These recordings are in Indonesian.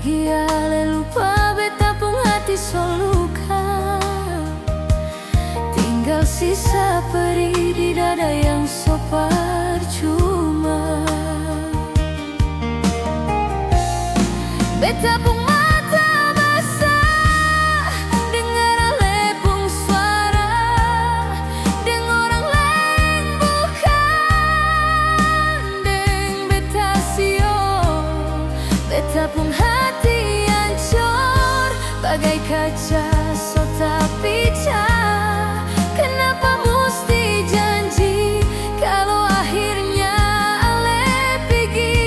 pigi ale lupa beta pung hati soluka. Tinggal sisa perih di dada yang so percuma. Beta pung mata basah dengar ale pung suara, deng orang lain bukan deng beta sio. Beta pung hati hancur bagai kaca so tak pecah. Kenapa mesti janji kalau akhirnya ale pergi?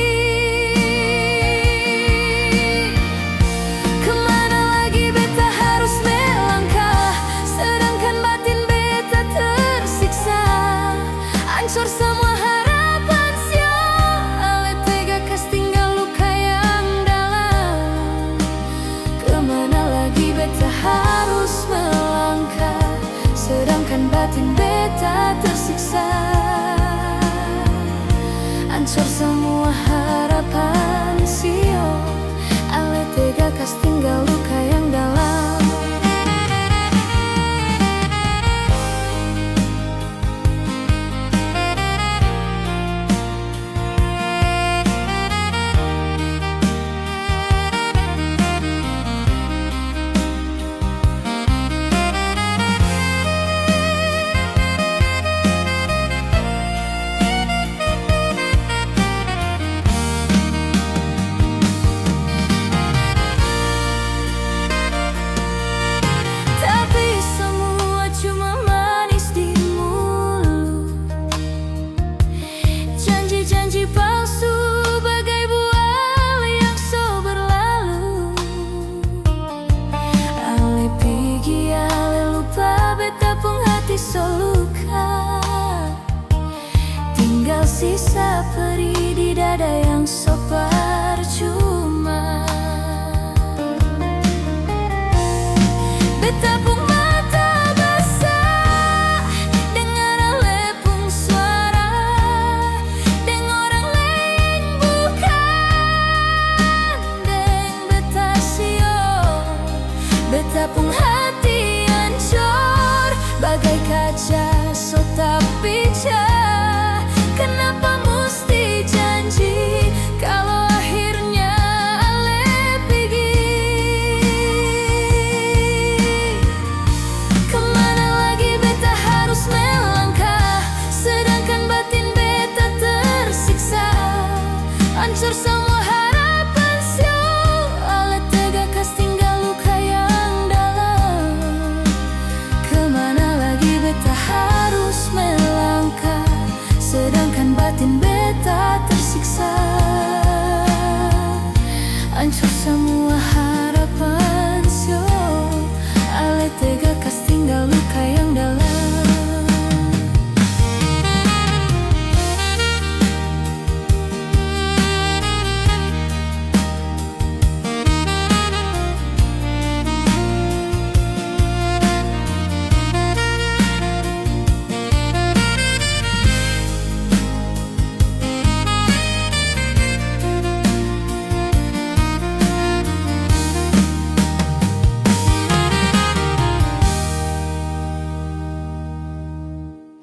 Kemana lagi beta harus melangkah, sedangkan batin beta tersiksa. Hancur semua harapan sio, ale tega kas tinggal luka yang dalam. Kemana lagi beta harus melangkah, sedangkan batin beta tersiksa. Hancur semua harapan sio, ale tega kas tinggal luka yang dalam. Soluka, tinggal sisa perih di dada yang so percuma. Beta pung mata basah dengar ale pung suara, deng orang lain bukan deng beta sio. Beta pung